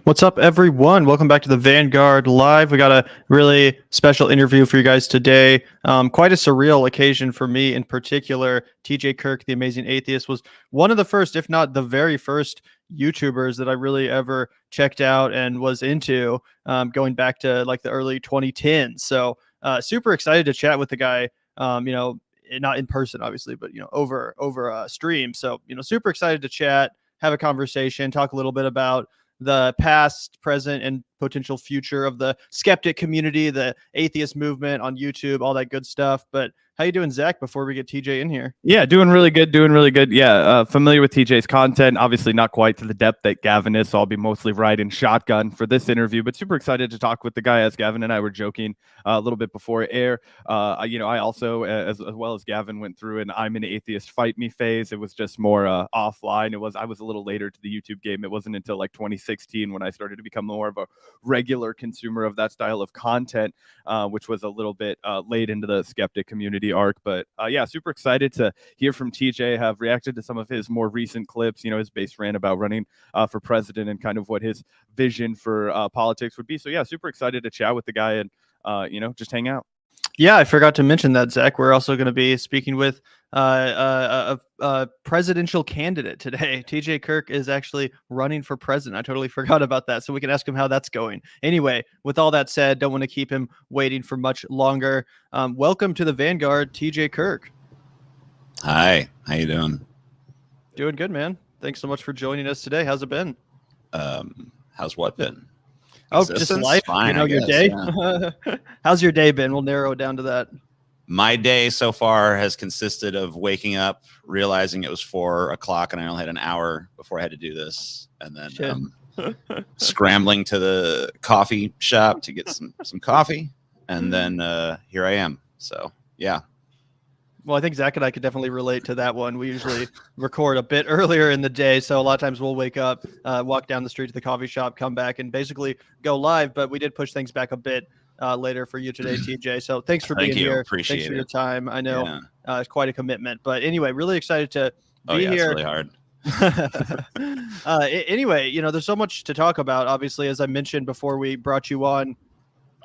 What's up, everyone? Welcome back to the Vanguard Live. We got a really special interview for you guys today. Quite a surreal occasion for me in particular. TJ Kirk, the Amazing Atheist, was one of the first, if not the very first, YouTubers that I really ever checked out and was into, going back to like the early 2010s. So super excited to chat with the guy. Not in person, obviously, but over stream. So super excited to chat, have a conversation, talk a little bit about the past, present, and potential future of the skeptic community, the atheist movement on YouTube, all that good stuff. But how you doing, Zach, before we get TJ in here? Yeah, doing really good. Yeah, familiar with TJ's content, obviously not quite to the depth that Gavin is, so I'll be mostly riding shotgun for this interview, but super excited to talk with the guy, as Gavin and I were joking a little bit before air. I also, as well as Gavin, went through an I'm an atheist, fight me phase. It was just more offline. I was a little later to the YouTube game. It wasn't until like 2016 when I started to become more of a regular consumer of that style of content, which was a little bit late into the skeptic community arc. But yeah, super excited to hear from TJ, have reacted to some of his more recent clips, his base rant about running for president and kind of what his vision for politics would be. So yeah, super excited to chat with the guy and, just hang out. Yeah, I forgot to mention that, Zach. We're also going to be speaking with a presidential candidate today. TJ Kirk is actually running for president. I totally forgot about that. So we can ask him how that's going. Anyway, with all that said, don't want to keep him waiting for much longer. Welcome to the Vanguard, TJ Kirk. Hi, how you doing? Doing good, man. Thanks so much for joining us today. How's it been? How's what been? Just life, fine, your guess, day. Yeah. How's your day been? We'll narrow it down to that. My day so far has consisted of waking up, realizing it was 4 o'clock, and I only had an hour before I had to do this, and then scrambling to the coffee shop to get some coffee, and then here I am. So yeah. Well, I think Zach and I could definitely relate to that one. We usually record a bit earlier in the day, so a lot of times we'll wake up, walk down the street to the coffee shop, come back, and basically go live. But we did push things back a bit later for you today, TJ. So thanks for being here. Appreciate thanks for it. your time. I know it's quite a commitment, but anyway, really excited to be here. It's really hard. Anyway, there's so much to talk about. Obviously, as I mentioned before we brought you on,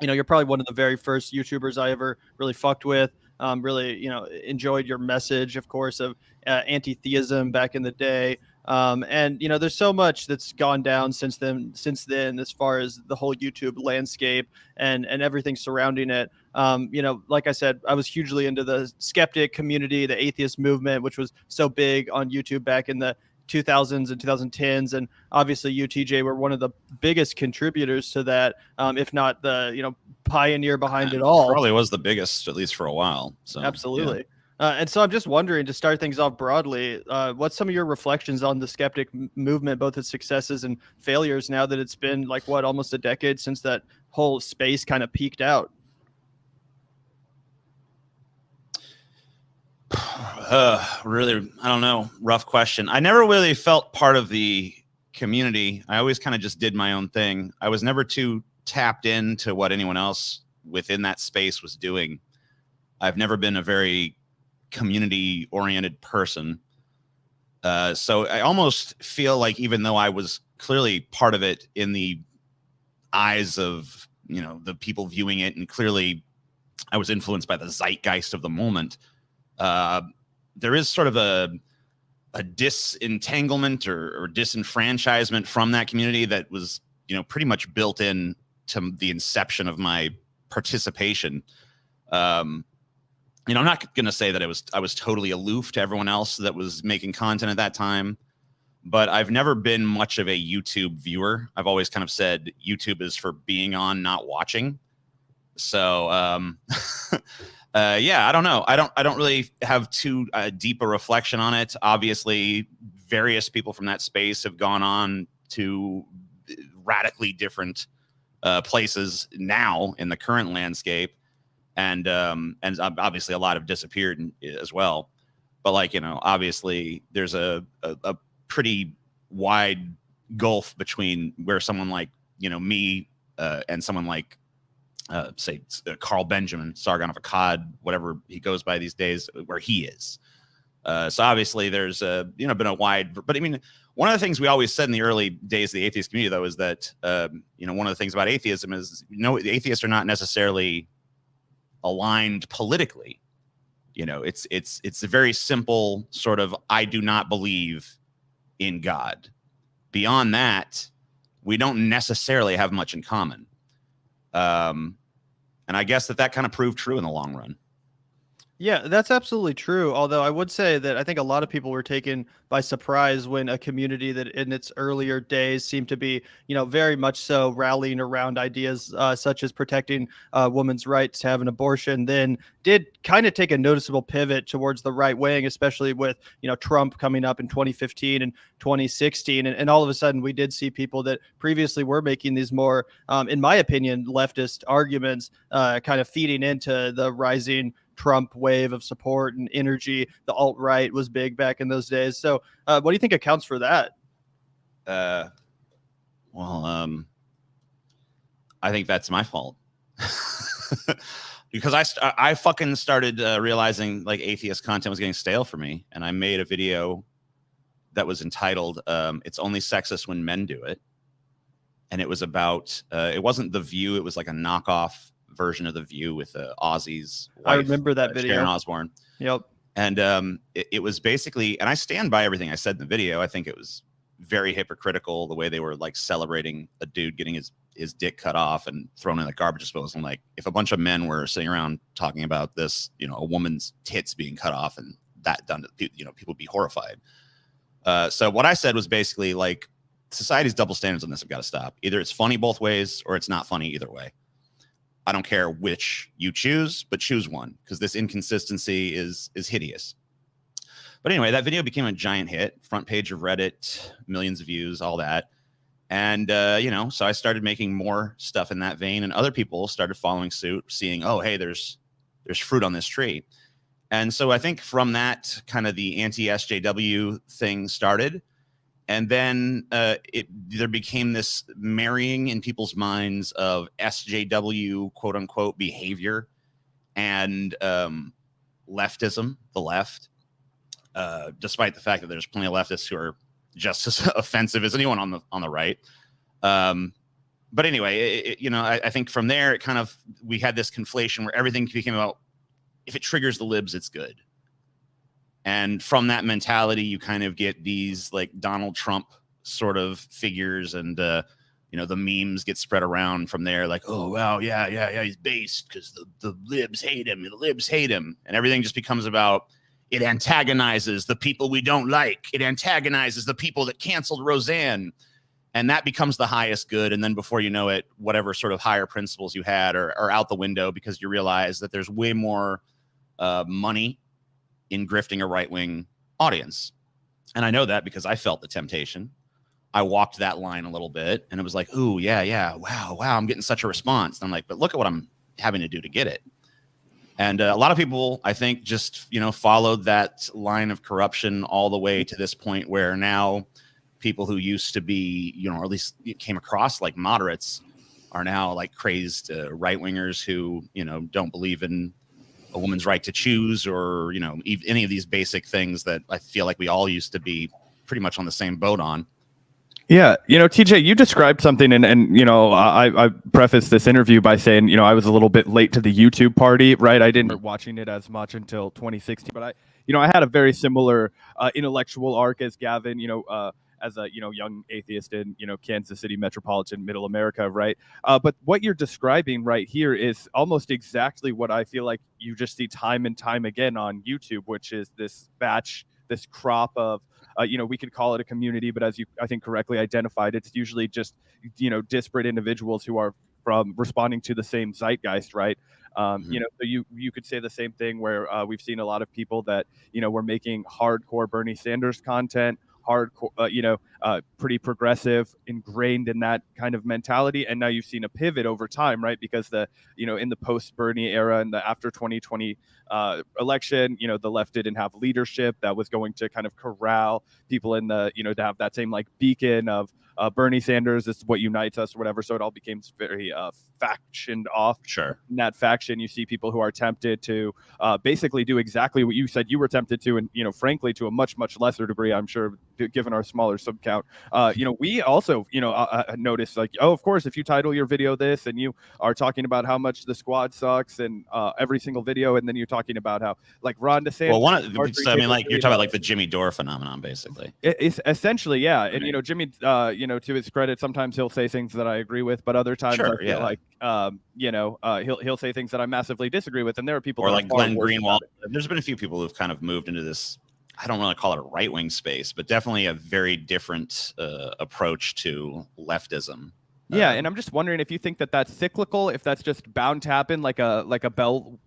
you're probably one of the very first YouTubers I ever really fucked with. Really, enjoyed your message, of course, of anti-theism back in the day. And there's so much that's gone down since then, as far as the whole YouTube landscape and everything surrounding it. Like I said, I was hugely into the skeptic community, the atheist movement, which was so big on YouTube back in the 2000s and 2010s, and obviously you, TJ, were one of the biggest contributors to that, if not the pioneer behind it all. Probably was the biggest, at least for a while. So absolutely. Yeah. And so I'm just wondering, to start things off broadly, what's some of your reflections on the skeptic movement, both its successes and failures, now that it's been like almost a decade since that whole space kind of peaked out? Really, I don't know. Rough question. I never really felt part of the community. I always kind of just did my own thing. I was never too tapped into what anyone else within that space was doing. I've never been a very community-oriented person. So I almost feel like, even though I was clearly part of it in the eyes of, the people viewing it, and clearly I was influenced by the zeitgeist of the moment, there is sort of a disentanglement or disenfranchisement from that community that was, pretty much built in to the inception of my participation. I'm not going to say that I was totally aloof to everyone else that was making content at that time, but I've never been much of a YouTube viewer. I've always kind of said YouTube is for being on, not watching. So, yeah, I don't know. I don't really have too deep a reflection on it. Obviously, various people from that space have gone on to radically different places now in the current landscape, and obviously a lot have disappeared as well. But obviously there's a pretty wide gulf between where someone like me and someone like say Carl Benjamin, Sargon of Akkad, whatever he goes by these days, where he is. So obviously there's been a wide, but I mean, one of the things we always said in the early days of the atheist community, though, is that, one of the things about atheism is, the atheists are not necessarily aligned politically. It's a very simple sort of, I do not believe in God. Beyond that, we don't necessarily have much in common. And I guess that kind of proved true in the long run. Yeah, that's absolutely true. Although I would say that I think a lot of people were taken by surprise when a community that in its earlier days seemed to be, very much so rallying around ideas such as protecting women's rights to have an abortion, then did kind of take a noticeable pivot towards the right wing, especially with, Trump coming up in 2015 and 2016. And all of a sudden we did see people that previously were making these more, in my opinion, leftist arguments kind of feeding into the rising Trump wave of support and energy. The alt-right was big back in those days. So what do you think accounts for that? I think that's my fault. Because I fucking started realizing like atheist content was getting stale for me. And I made a video that was entitled, It's Only Sexist When Men Do It. And it was about, it wasn't The View. It was like a knockoff version of The View with Ozzy's wife, I remember that video. Sharon Osbourne. Yep. And it was basically, and I stand by everything I said in the video. I think it was very hypocritical the way they were like celebrating a dude getting his dick cut off and thrown in the garbage disposal. And like, if a bunch of men were sitting around talking about this, a woman's tits being cut off and that done, people would be horrified. So what I said was basically like, society's double standards on this have got to stop. Either it's funny both ways or it's not funny either way. I don't care which you choose, but choose one, because this inconsistency is hideous. But anyway, that video became a giant hit, front page of Reddit, millions of views, all that. And, so I started making more stuff in that vein, and other people started following suit, seeing, oh, hey, there's fruit on this tree. And so I think from that, kind of the anti-SJW thing started. And then there became this marrying in people's minds of SJW, quote unquote, behavior and leftism, the left, despite the fact that there's plenty of leftists who are just as offensive as anyone on the right. But anyway, I think from there, we had this conflation where everything became about, if it triggers the libs, it's good. And from that mentality, you kind of get these like Donald Trump sort of figures, and the memes get spread around from there. Like, oh wow, yeah, he's based because the libs hate him. The libs hate him, and everything just becomes about, it antagonizes the people we don't like. It antagonizes the people that canceled Roseanne, and that becomes the highest good. And then before you know it, whatever sort of higher principles you had are out the window, because you realize that there's way more money in grifting a right-wing audience. And I know that because I felt the temptation. I walked that line a little bit, and it was like, ooh, yeah, wow, I'm getting such a response. And I'm like, but look at what I'm having to do to get it. And a lot of people, I think, just, followed that line of corruption all the way to this point where now people who used to be, or at least came across like moderates, are now like crazed right-wingers who, don't believe in a woman's right to choose, or any of these basic things that I feel like we all used to be pretty much on the same boat on. Yeah, TJ, you described something, and I prefaced this interview by saying, I was a little bit late to the YouTube party, right? I didn't start watching it as much until 2016, but I had a very similar intellectual arc as Gavin, as a young atheist in Kansas City metropolitan middle America, right? But what you're describing right here is almost exactly what I feel like you just see time and time again on YouTube, which is this crop of we could call it a community, but as you I think correctly identified, it's usually just disparate individuals who are from responding to the same zeitgeist, right? So you could say the same thing where we've seen a lot of people that were making hardcore Bernie Sanders content, hardcore, pretty progressive, ingrained in that kind of mentality. And now you've seen a pivot over time, right? Because in the post Bernie era and the after 2020 election, the left didn't have leadership that was going to kind of corral people in the, to have that same like beacon of Bernie Sanders, this is what unites us or whatever. So it all became very factioned off. Sure. In that faction, you see people who are tempted to basically do exactly what you said you were tempted to, and frankly, to a much, much lesser degree, I'm sure, given our smaller sub count. We also, noticed like, oh, of course, if you title your video this and you are talking about how much the squad sucks and every single video, and then you're talking about how like Ron DeSantis. Well, so, I mean, like you're talking about like the Jimmy Dore phenomenon, basically. It's essentially, yeah. And Right. Jimmy, to his credit, sometimes he'll say things that I agree with, but other times, Sure, I feel like, he'll say things that I massively disagree with, and there are people. Or like Glenn Greenwald. There's been a few people who've kind of moved into this. I don't really call it a right-wing space, but definitely a very different approach to leftism. Yeah, and I'm just wondering if you think that that's cyclical, if that's just bound to happen, like a bell,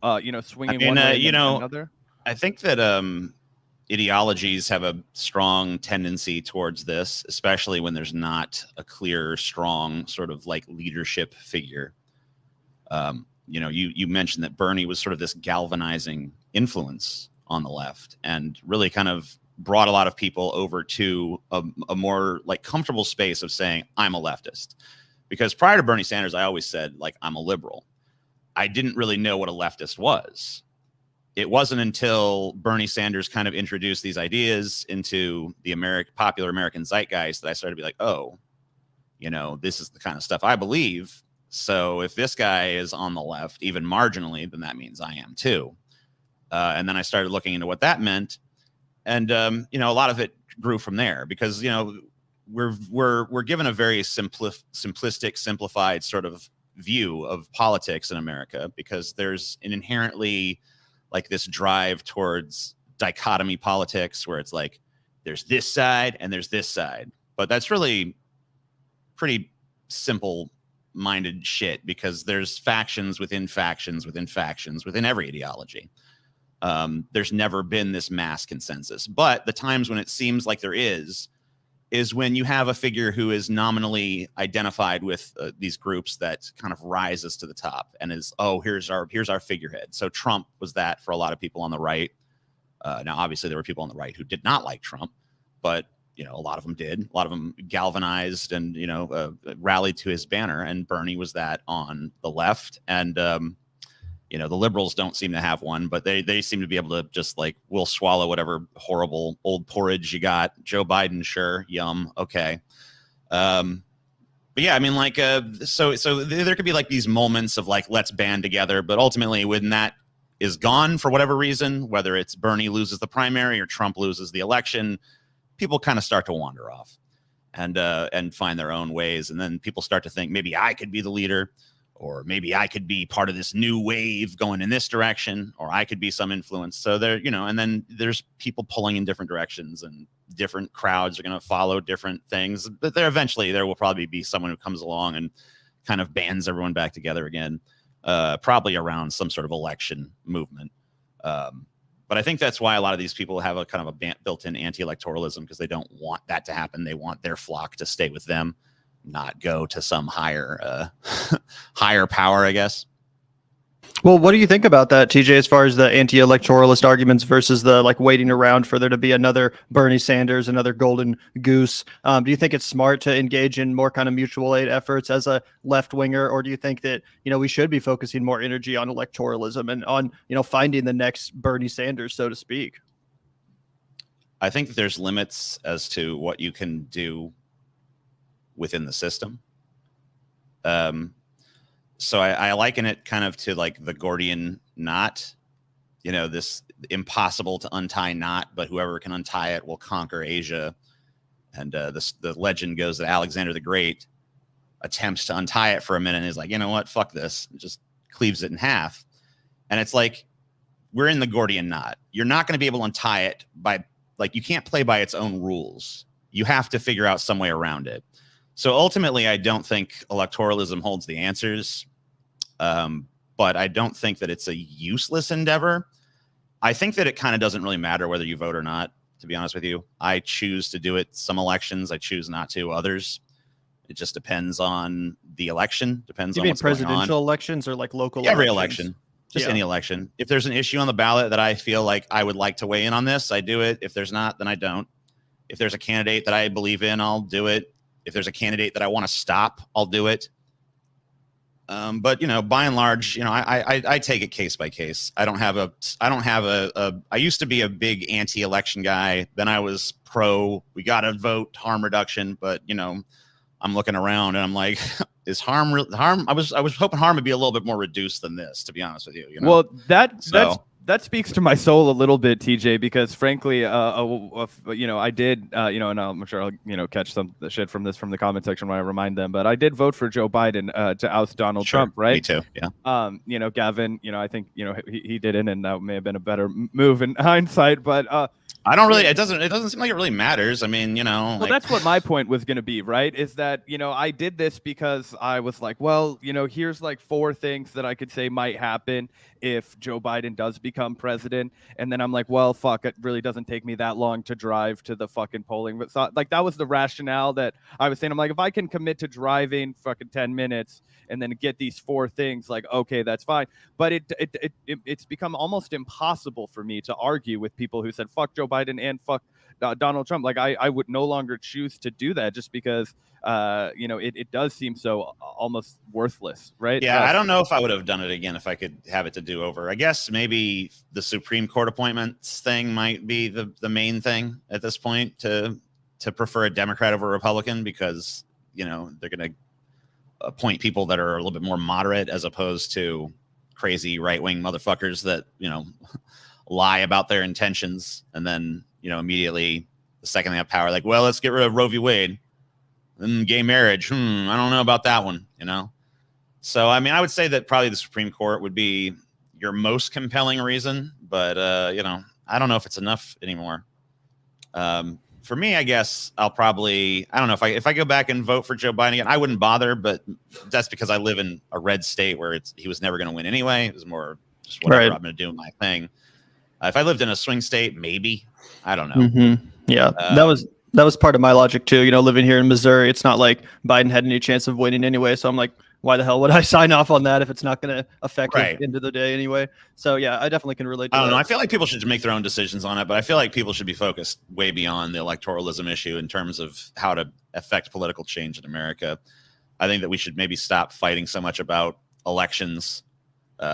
swinging one way and another. I think that ideologies have a strong tendency towards this, especially when there's not a clear, strong sort of like leadership figure. You mentioned that Bernie was sort of this galvanizing influence on the left and really kind of brought a lot of people over to a more like comfortable space of saying, I'm a leftist. Because prior to Bernie Sanders, I always said, like, I'm a liberal. I didn't really know what a leftist was. It wasn't until Bernie Sanders kind of introduced these ideas into the popular American zeitgeist that I started to be like, oh, this is the kind of stuff I believe. So if this guy is on the left, even marginally, then that means I am too. And then I started looking into what that meant. And, a lot of it grew from there because, we're given a very simplistic, simplified sort of view of politics in America because there's an inherently like this drive towards dichotomy politics where it's like there's this side and there's this side, but that's really pretty simple minded shit because there's factions within factions within factions within every ideology. There's never been this mass consensus, but the times when it seems like there is when you have a figure who is nominally identified with these groups that kind of rises to the top and is, oh, here's our figurehead. So Trump was that for a lot of people on the right. Now, obviously, there were people on the right who did not like Trump, but a lot of them did. A lot of them galvanized and rallied to his banner. And Bernie was that on the left. And the liberals don't seem to have one, but they seem to be able to just like, we'll swallow whatever horrible old porridge you got. Joe Biden, sure. Yum. Okay. But yeah, I mean, like, so there could be like these moments of like, let's band together. But ultimately when that is gone for whatever reason, whether it's Bernie loses the primary or Trump loses the election, people kind of start to wander off and find their own ways. And then people start to think maybe I could be the leader. Or maybe I could be part of this new wave going in this direction, or I could be some influence. So there, and then there's people pulling in different directions and different crowds are going to follow different things. But there will probably be someone who comes along and kind of bands everyone back together again, probably around some sort of election movement. But I think that's why a lot of these people have a kind of a built-in anti-electoralism because they don't want that to happen. They want their flock to stay with them, not go to some higher power, I guess. Well, what do you think about that, TJ, as far as the anti-electoralist arguments versus the like waiting around for there to be another Bernie Sanders, another golden goose? Do you think it's smart to engage in more kind of mutual aid efforts as a left winger, or do you think that, we should be focusing more energy on electoralism and on, finding the next Bernie Sanders, so to speak? I think that there's limits as to what you can do within the system. So I liken it kind of to like the Gordian knot, this impossible to untie knot, but whoever can untie it will conquer Asia. And the legend goes that Alexander the Great attempts to untie it for a minute and is like, you know what, fuck this, and just cleaves it in half. And it's like, we're in the Gordian knot. You're not going to be able to untie it you can't play by its own rules. You have to figure out some way around it. So ultimately, I don't think electoralism holds the answers, but I don't think that it's a useless endeavor. I think that it kind of doesn't really matter whether you vote or not, to be honest with you. I choose to do it some elections. I choose not to others. It just depends on the election, depends on what's going on. Presidential elections or like local Every elections? election. Just any election. If there's an issue on the ballot that I feel like I would like to weigh in on this, I do it. If there's not, then I don't. If there's a candidate that I believe in, I'll do it. If there's a candidate that I want to stop, I'll do it. But by and large, I take it case by case. I used to be a big anti-election guy. Then I was pro. We got to vote harm reduction. But I'm looking around and I'm like, is harm? I was hoping harm would be a little bit more reduced than this, to be honest with you. Well, that speaks to my soul a little bit, TJ, because frankly, I did, and I'm sure I'll, catch some shit from the comment section when I remind them, but I did vote for Joe Biden to oust Donald Trump, right? Me too. Yeah. Gavin, I think, he didn't, and that may have been a better move in hindsight, but I don't really. It doesn't seem like it really matters. I mean, Well, that's what my point was going to be, right? Is that I did this because I was like, well, here's like 4 things that I could say might happen if Joe Biden does become president, and then I'm like, well, fuck, it really doesn't take me that long to drive to the fucking polling. But so, like, that was the rationale that I was saying. I'm like, if I can commit to driving fucking 10 minutes and then get these 4 things, like, okay, that's fine. But it's become almost impossible for me to argue with people who said fuck Joe Biden and fuck Donald Trump. Like, I would no longer choose to do that just because it does seem so almost worthless, right? Yeah, I don't know if I would have done it again if I could have it to do over. I guess maybe the Supreme Court appointments thing might be the main thing at this point, to prefer a Democrat over a Republican, because they're going to appoint people that are a little bit more moderate as opposed to crazy right-wing motherfuckers that lie about their intentions, and then immediately the second they have power, like, well, let's get rid of Roe v. Wade and gay marriage. I don't know about that one. So I mean, I would say that probably the Supreme Court would be your most compelling reason, but I don't know if it's enough anymore. For me, I guess I'll probably, I don't know, if I go back and vote for Joe Biden again, I wouldn't bother, but that's because I live in a red state where he was never going to win anyway. It was more just whatever, right, I'm going to do my thing. If I lived in a swing state, maybe. I don't know. Mm-hmm. Yeah, that was part of my logic too. Living here in Missouri, it's not like Biden had any chance of winning anyway. So I'm like, why the hell would I sign off on that if it's not going to affect it into the day anyway? So yeah, I definitely can relate to that. I don't know. I feel like people should make their own decisions on it, but I feel like people should be focused way beyond the electoralism issue in terms of how to affect political change in America. I think that we should maybe stop fighting so much about elections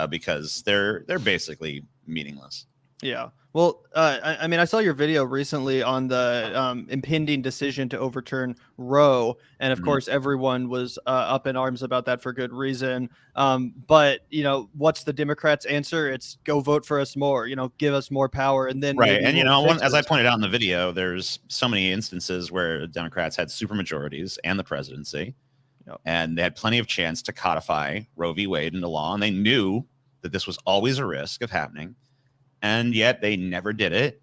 because they're basically meaningless. Yeah. Well, I mean, I saw your video recently on the impending decision to overturn Roe, and of course, everyone was up in arms about that for good reason. But what's the Democrats' answer? It's go vote for us more. Give us more power, and then right. And as I pointed out in the video, there's so many instances where Democrats had supermajorities and the presidency, and they had plenty of chance to codify Roe v. Wade into law, and they knew that this was always a risk of happening. And yet they never did it.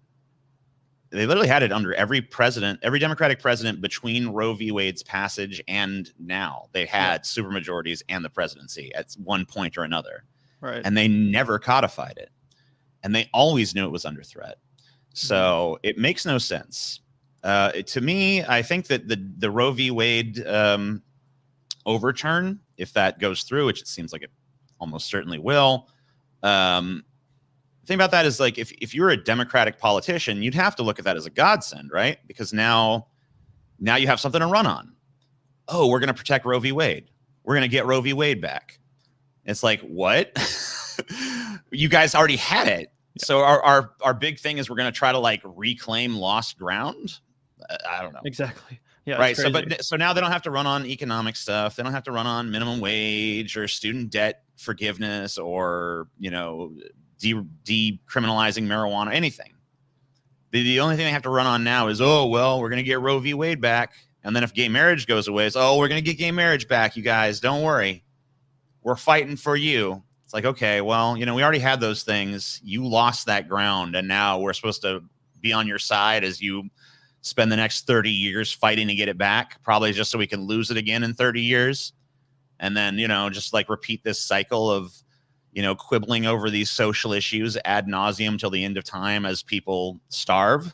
They literally had it under every Democratic president between Roe v. Wade's passage and now. They had supermajorities and the presidency at one point or another. Right. And they never codified it. And they always knew it was under threat. So it makes no sense. To me, I think that the Roe v. Wade overturn, if that goes through, which it seems like it almost certainly will, thing about that is, like, if you're a Democratic politician, you'd have to look at that as a godsend, right? Because now you have something to run on. Oh, we're going to protect Roe v. Wade. We're going to get Roe v. Wade back. It's like, what? You guys already had it. Yeah. So our big thing is we're going to try to like reclaim lost ground. I don't know. Exactly. Yeah. Right. So now they don't have to run on economic stuff. They don't have to run on minimum wage or student debt forgiveness or, decriminalizing marijuana, anything. The only thing they have to run on now is, oh, well, we're going to get Roe v. Wade back. And then if gay marriage goes away, it's, oh, we're going to get gay marriage back, you guys. Don't worry. We're fighting for you. It's like, okay, well, we already had those things. You lost that ground. And now we're supposed to be on your side as you spend the next 30 years fighting to get it back, probably just so we can lose it again in 30 years. And then, just like repeat this cycle of, quibbling over these social issues ad nauseum till the end of time as people starve.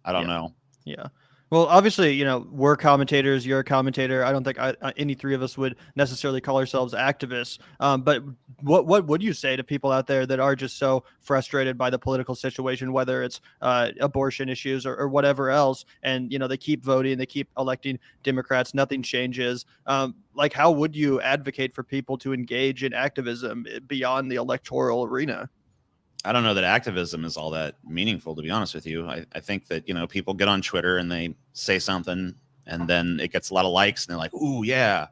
I don't know. Yeah. Well, obviously, we're commentators. You're a commentator. I don't think any three of us would necessarily call ourselves activists. But what would you say to people out there that are just so frustrated by the political situation, whether it's abortion issues or whatever else, and they keep voting, they keep electing Democrats, nothing changes. Like, how would you advocate for people to engage in activism beyond the electoral arena? I don't know that activism is all that meaningful, to be honest with you. I think that, people get on Twitter and they say something and then it gets a lot of likes and they're like, ooh, yeah.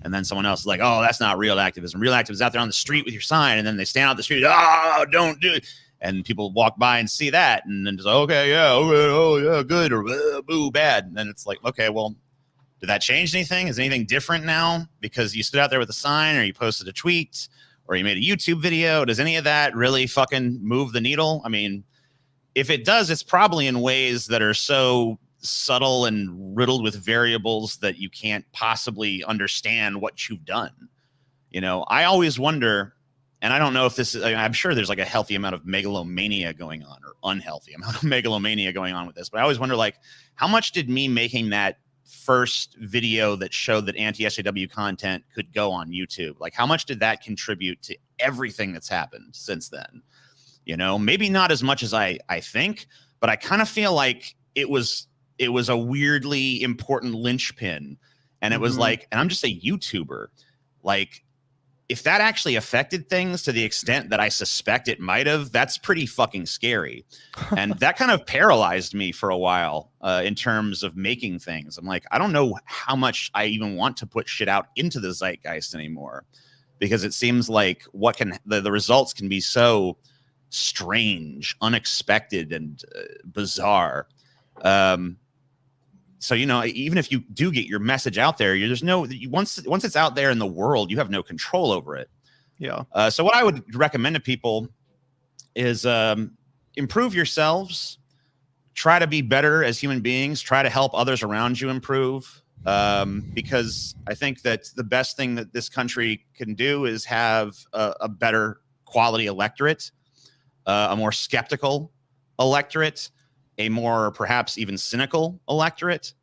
And then someone else is like, oh, that's not real activism. Real activism is out there on the street with your sign. And then they stand out the street, oh, don't do it. And people walk by and see that and then just, okay, yeah, oh, yeah, good, or boo, bad. And then it's like, okay, well, did that change anything? Is anything different now because you stood out there with a sign or you posted a tweet or you made a YouTube video? Does any of that really fucking move the needle? I mean, if it does, it's probably in ways that are so subtle and riddled with variables that you can't possibly understand what you've done. I always wonder, and I don't know if this is, I'm sure there's like a healthy amount of megalomania going on or unhealthy amount of megalomania going on with this, but I always wonder, like, how much did me making that first video that showed that anti-SJW content could go on YouTube, like how much did that contribute to everything that's happened since then? Maybe not as much as I think, but I kind of feel like it was a weirdly important linchpin. And it was like, and I'm just a YouTuber, like, if that actually affected things to the extent that I suspect it might have, that's pretty fucking scary. And that kind of paralyzed me for a while in terms of making things. I'm like, I don't know how much I even want to put shit out into the zeitgeist anymore, because it seems like the results can be so strange, unexpected, and bizarre. So, even if you do get your message out there, once it's out there in the world, you have no control over it. Yeah. So what I would recommend to people is improve yourselves, try to be better as human beings, try to help others around you improve. Because I think that the best thing that this country can do is have a better quality electorate, a more skeptical electorate, a more perhaps even cynical electorate.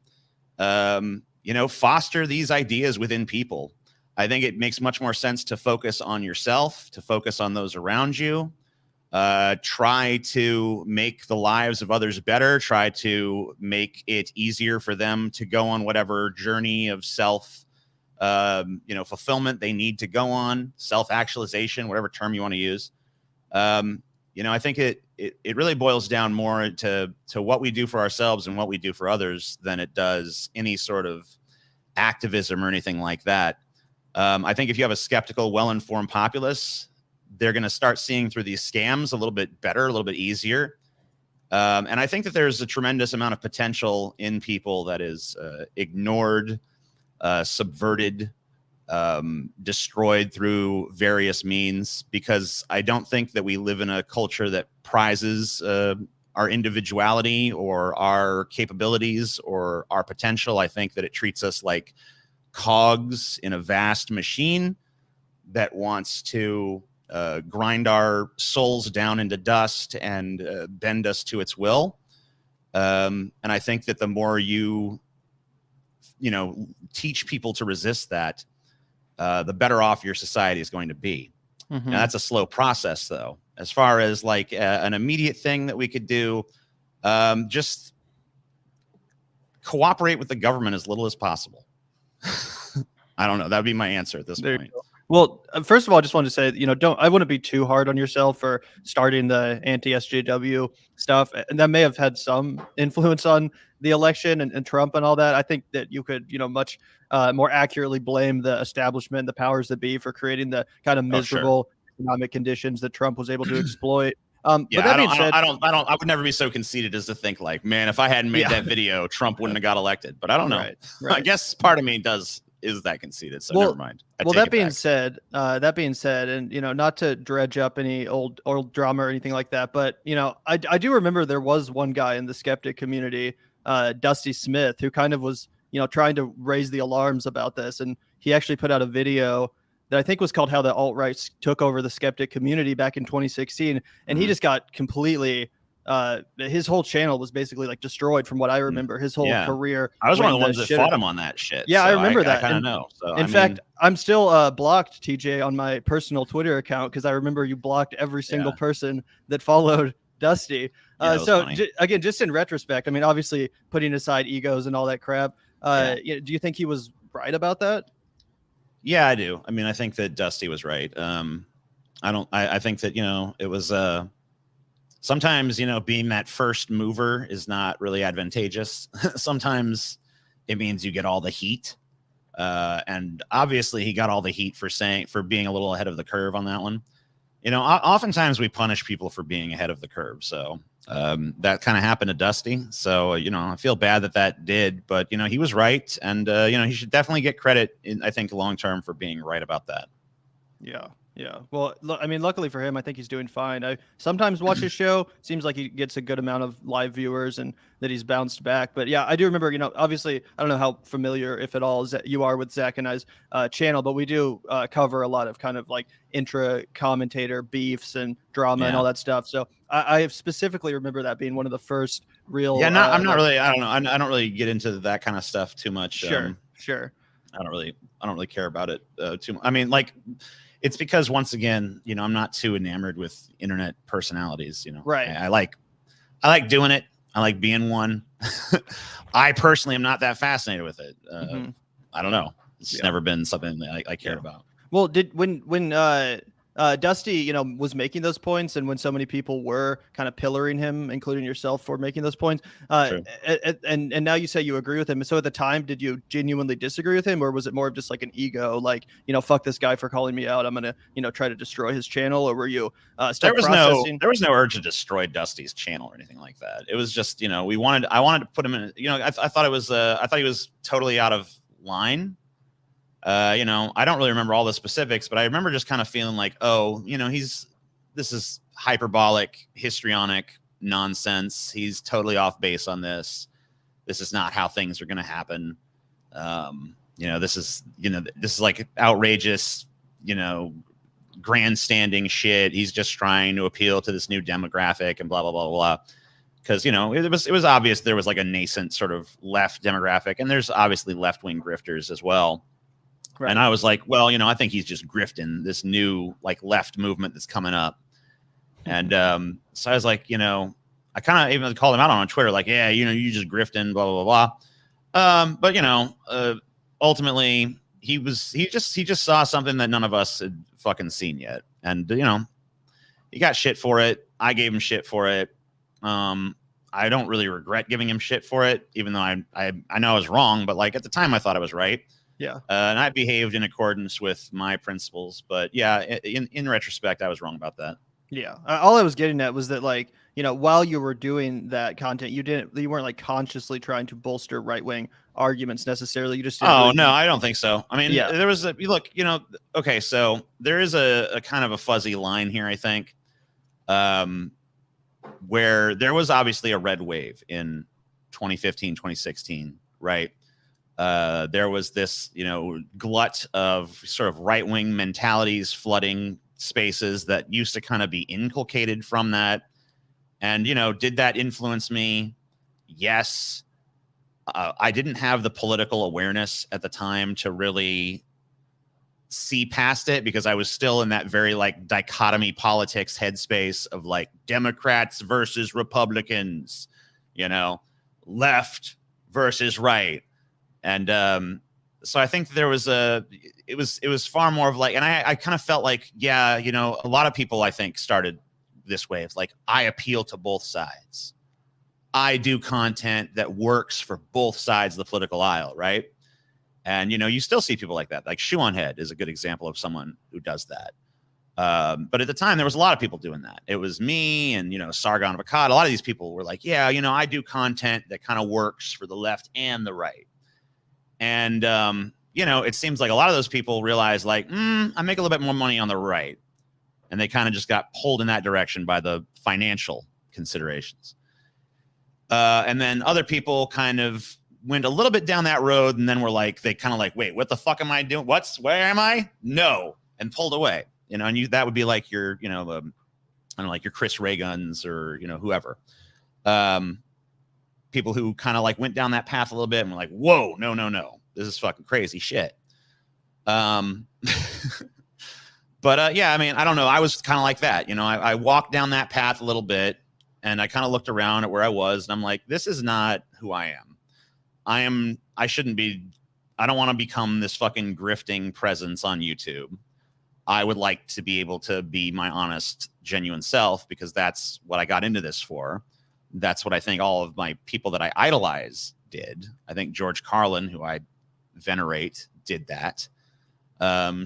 Foster these ideas within people. I think it makes much more sense to focus on yourself, to focus on those around you, try to make the lives of others better, try to make it easier for them to go on whatever journey of self fulfillment they need to go on, self-actualization, whatever term you want to use. I think it really boils down more to what we do for ourselves and what we do for others than it does any sort of activism or anything like that. I think if you have a skeptical, well-informed populace, they're going to start seeing through these scams a little bit better, a little bit easier. And I think that there's a tremendous amount of potential in people that is ignored, subverted, destroyed through various means, because I don't think that we live in a culture that prizes our individuality or our capabilities or our potential. I think that it treats us like cogs in a vast machine that wants to grind our souls down into dust and bend us to its will. And I think that the more you teach people to resist that, the better off your society is going to be. Mm-hmm. Now, that's a slow process, though. As far as like an immediate thing that we could do, just cooperate with the government as little as possible. I don't know. That would be my answer at this point. Well, first of all, I just wanted to say, I wouldn't be too hard on yourself for starting the anti-SJW stuff. And that may have had some influence on the election and Trump and all that. I think that you could, much more accurately blame the establishment, the powers that be, for creating the kind of miserable economic conditions that Trump was able to exploit. But that being said, I would never be so conceited as to think like, man, if I hadn't made that video, Trump wouldn't have got elected. But I don't know. Right. I guess part of me is that conceited. So never mind. That being said, and not to dredge up any old drama or anything like that, but I do remember there was one guy in the skeptic community, Dusty Smith, who kind of was trying to raise the alarms about this, and he actually put out a video that I think was called "How the Alt-Right Took Over the Skeptic Community" back in 2016, and he just got completely his whole channel was basically like destroyed from what I remember. His whole career. I was one of the when ones that fought him on that shit. Yeah, so I remember that. I kind of know. So in fact, I'm still blocked, TJ, on my personal Twitter account because I remember you blocked every single person that followed Dusty. So again, just in retrospect, I mean, obviously putting aside egos and all that crap, do you think he was right about that? Yeah, I do. I mean, I think that Dusty was right. I think that, it was, sometimes, being that first mover is not really advantageous. Sometimes it means you get all the heat. And obviously he got all the heat for being a little ahead of the curve on that one. Oftentimes we punish people for being ahead of the curve. So that kind of happened to Dusty. So, I feel bad that did, but, he was right. And, he should definitely get credit, I think, long-term for being right about that. Yeah. Yeah. Well, I mean, luckily for him, I think he's doing fine. I sometimes watch his show. Seems like he gets a good amount of live viewers and that he's bounced back. But yeah, I do remember, obviously, I don't know how familiar, if at all, you are with Zac and I's channel, but we do cover a lot of kind of like intra-commentator beefs and drama and all that stuff. So I specifically remember that being one of the first real. Yeah, I'm not really. I don't know. I don't really get into that kind of stuff too much. Sure. I don't really care about it too much. I mean, like. It's because once again, I'm not too enamored with internet personalities. Right. I like doing it. I like being one. I personally am not that fascinated with it. I don't know. It's never been something that I cared about. Well, when Dusty, was making those points, and when so many people were kind of pillaring him, including yourself, for making those points, and now you say you agree with him. So at the time, did you genuinely disagree with him, or was it more of just like an ego, like fuck this guy for calling me out, I'm gonna try to destroy his channel, or were you still processing? There was no urge to destroy Dusty's channel or anything like that. It was just I wanted to put him in. I thought it was I thought he was totally out of line. I don't really remember all the specifics, but I remember just kind of feeling like, this is hyperbolic, histrionic nonsense. He's totally off base on this. This is not how things are going to happen. This is like outrageous, grandstanding shit. He's just trying to appeal to this new demographic and blah, blah, blah, blah. Because, it was obvious there was like a nascent sort of left demographic, and there's obviously left-wing grifters as well. Right. And I was like, well, I think he's just grifting this new like left movement that's coming up. And so I was like, I kind of even called him out on Twitter, like, yeah, you just grifting, blah, blah, blah, blah. But, ultimately he just saw something that none of us had fucking seen yet. And, he got shit for it. I gave him shit for it. I don't really regret giving him shit for it, even though I know I was wrong, but like at the time I thought I was right. Yeah. And I behaved in accordance with my principles, but yeah, in retrospect, I was wrong about that. Yeah. All I was getting at was that, like, while you were doing that content, you weren't like consciously trying to bolster right-wing arguments necessarily. You just no, I don't think so. I mean, there was okay, so there is a kind of a fuzzy line here, I think, where there was obviously a red wave in 2015, 2016, right? There was this, glut of sort of right-wing mentalities flooding spaces that used to kind of be inculcated from that. And, did that influence me? Yes. I didn't have the political awareness at the time to really see past it, because I was still in that very like dichotomy politics headspace of like Democrats versus Republicans, left versus right. And so I think there was it was far more of like, and I kind of felt like, a lot of people I think started this way. It's like, I appeal to both sides. I do content that works for both sides of the political aisle, right? And, you still see people like that. Like Shoe on Head is a good example of someone who does that. But at the time, there was a lot of people doing that. It was me and, Sargon of Akkad. A lot of these people were like, I do content that kind of works for the left and the right. And, it seems like a lot of those people realize like, I make a little bit more money on the right. And they kind of just got pulled in that direction by the financial considerations. And then other people kind of went a little bit down that road, and then were like, they kind of like, wait, what the fuck am I doing? Where am I? No. And pulled away, and that would be like your, don't know, like your Chris Ray Guns or, whoever. People who kind of like went down that path a little bit and were like, whoa, no, this is fucking crazy shit. But yeah, I mean, I don't know. I was kind of like that. I walked down that path a little bit and I kind of looked around at where I was and I'm like, this is not who I am. I shouldn't be. I don't want to become this fucking grifting presence on YouTube. I would like to be able to be my honest, genuine self because that's what I got into this for. That's what I think all of my people that I idolize did. I think George Carlin, who I venerate, did that.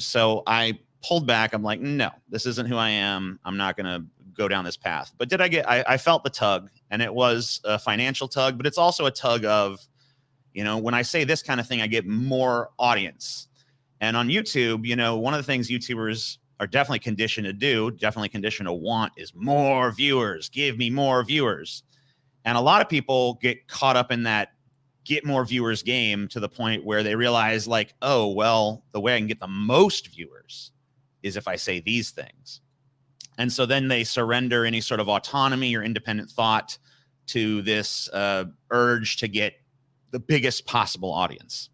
So I pulled back. I'm like, no, this isn't who I am. I'm not going to go down this path. But I felt the tug, and it was a financial tug, but it's also a tug of, when I say this kind of thing, I get more audience. And on YouTube, one of the things YouTubers are definitely conditioned to do, definitely conditioned to want, is more viewers. Give me more viewers. And a lot of people get caught up in that get more viewers game to the point where they realize like, oh, well, the way I can get the most viewers is if I say these things. And so then they surrender any sort of autonomy or independent thought to this urge to get the biggest possible audience.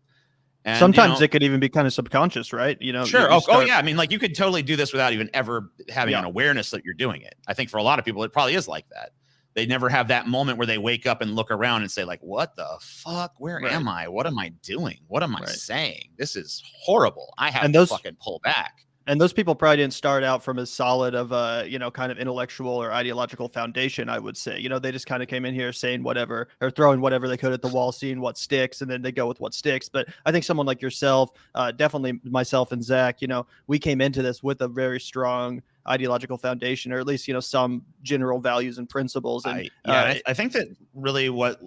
And, sometimes it could even be kind of subconscious, right? Sure. Oh, yeah. I mean, like you could totally do this without even ever having an awareness that you're doing it. I think for a lot of people, it probably is like that. They never have that moment where they wake up and look around and say like, what the fuck? Where am I? What am I doing? What am I saying? This is horrible. I have to fucking pull back. And those people probably didn't start out from as solid of a, kind of intellectual or ideological foundation, I would say. They just kind of came in here saying whatever or throwing whatever they could at the wall, seeing what sticks, and then they go with what sticks. But I think someone like yourself, definitely myself and Zach, we came into this with a very strong ideological foundation, or at least, some general values and principles. And I think that really what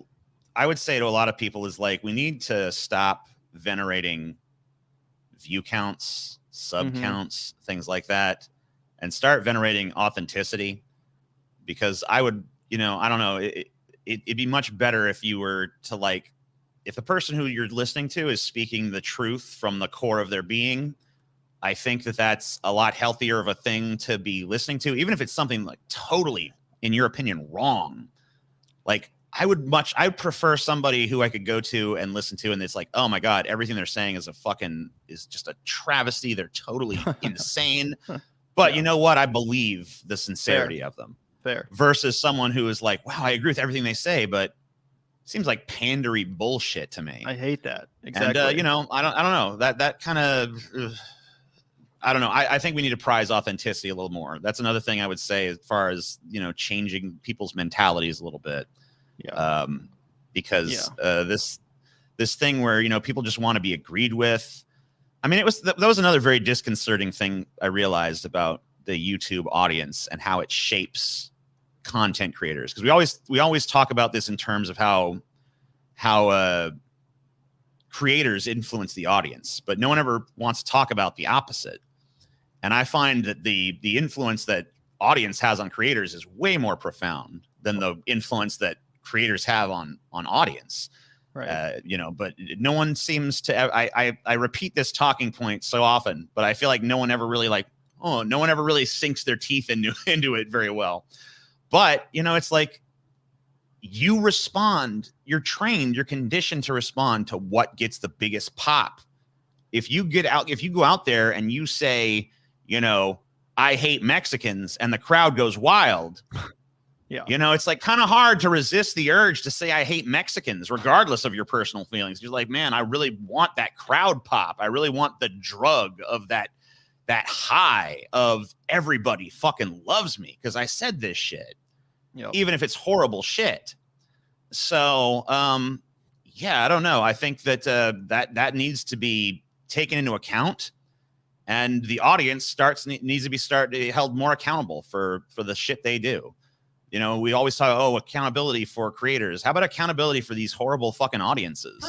I would say to a lot of people is like, we need to stop venerating view counts, sub counts, things like that, and start venerating authenticity. Because I would, I don't know, it'd be much better if you were to like, if the person who you're listening to is speaking the truth from the core of their being, I think that that's a lot healthier of a thing to be listening to, even if it's something like totally, in your opinion, wrong. Like I'd prefer somebody who I could go to and listen to, and it's like, oh my God, everything they're saying is just a travesty. They're totally insane. But you know what? I believe the sincerity of them. Fair. Versus someone who is like, wow, I agree with everything they say, but it seems like pandery bullshit to me. I hate that. Exactly. And I don't know. That kind of I don't know. I think we need to prize authenticity a little more. That's another thing I would say as far as, changing people's mentalities a little bit. Yeah. Because this thing where, people just want to be agreed with. I mean, that was another very disconcerting thing I realized about the YouTube audience and how it shapes content creators. Because we always talk about this in terms of how creators influence the audience, but no one ever wants to talk about the opposite. And I find that the influence that audience has on creators is way more profound than the influence that creators have on audience. Right. But no one seems to. I repeat this talking point so often, but I feel like no one ever really sinks their teeth into it very well. But it's like you respond. You're trained. You're conditioned to respond to what gets the biggest pop. If you go out there and you say, I hate Mexicans, and the crowd goes wild. Yeah. It's like kind of hard to resist the urge to say I hate Mexicans, regardless of your personal feelings. You're like, man, I really want that crowd pop. I really want the drug of that high of everybody fucking loves me because I said this shit, even if it's horrible shit. So, I don't know. I think that that needs to be taken into account, and the audience needs to be held more accountable for the shit they do. We always talk, accountability for creators. How about accountability for these horrible fucking audiences?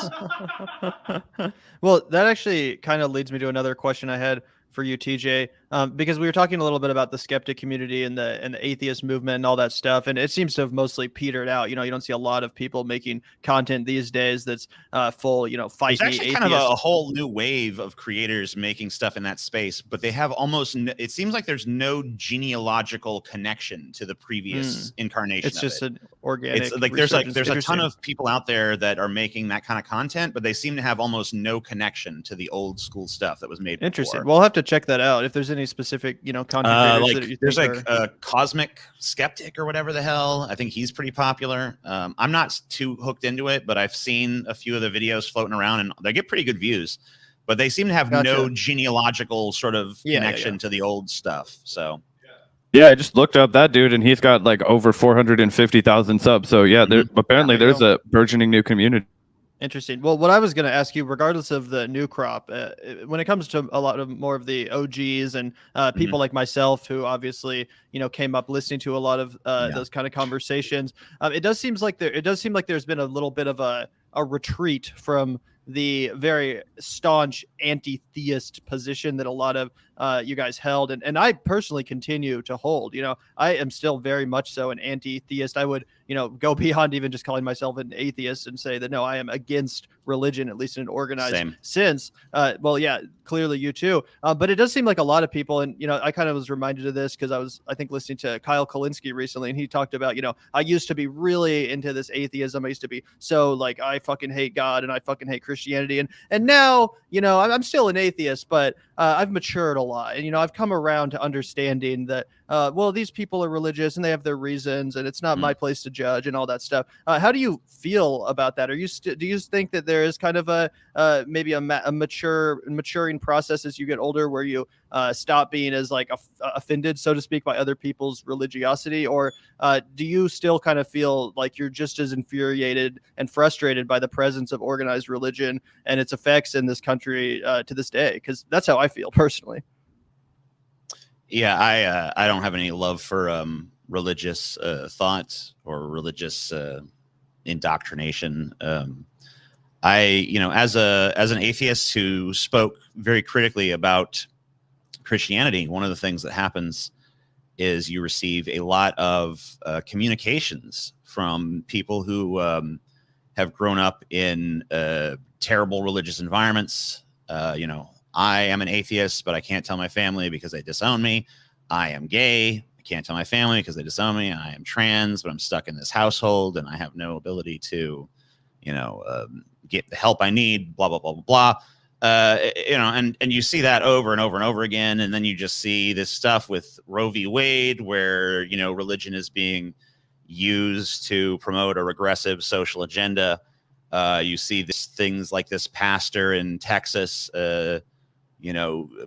Well, that actually kind of leads me to another question I had for you, TJ. because we were talking a little bit about the skeptic community and the atheist movement and all that stuff, and it seems to have mostly petered out. You don't see a lot of people making content these days that's full, fight There's me actually atheist. kind of a whole new wave of creators making stuff in that space, but they have almost, it seems like there's no genealogical connection to the previous incarnation. It's just an organic. It's like there's a ton of people out there that are making that kind of content, but they seem to have almost no connection to the old school stuff that was made before. Interesting. We'll have to check that out if there's any specific, content creators that you there's think a Cosmic Skeptic or whatever the hell. I think he's pretty popular. I'm not too hooked into it, but I've seen a few of the videos floating around and they get pretty good views, but they seem to have no genealogical sort of connection to the old stuff. So yeah, I just looked up that dude and he's got like over 450,000 subs. So yeah, apparently there's a burgeoning new community. Interesting. Well, what I was going to ask you, regardless of the new crop, when it comes to a lot of more of the OGs and people like myself, who obviously came up listening to a lot of those kind of conversations, it does seem like there's been a little bit of a retreat from the very staunch anti-theist position that a lot of you guys held, and I personally continue to hold. I am still very much so an anti-theist. I would go beyond even just calling myself an atheist and say that no, I am against religion, at least in an organized sense. Well, yeah, clearly you too. But it does seem like a lot of people, and I kind of was reminded of this because I think listening to Kyle Kalinske recently, and he talked about I used to be really into this atheism. I used to be so like I fucking hate God and I fucking hate Christianity, and now I'm still an atheist, but I've matured a lot, and I've come around to understanding that well, these people are religious and they have their reasons, and it's not my place to judge and all that stuff. How do you feel about that? Do you think that there is kind of a maybe a maturing process as you get older, where you stop being as like offended, so to speak, by other people's religiosity, or do you still kind of feel like you're just as infuriated and frustrated by the presence of organized religion and its effects in this country to this day? Because that's how I feel personally. Yeah, I don't have any love for religious thoughts or religious indoctrination. As an atheist who spoke very critically about Christianity, one of the things that happens is you receive a lot of communications from people who have grown up in terrible religious environments. I am an atheist, but I can't tell my family because they disown me. I am gay. I can't tell my family because they disown me. I am trans, but I'm stuck in this household and I have no ability to, get the help I need, blah, blah, blah, blah, blah. And you see that over and over and over again. And then you just see this stuff with Roe v. Wade, where, religion is being used to promote a regressive social agenda. You see things like this pastor in Texas,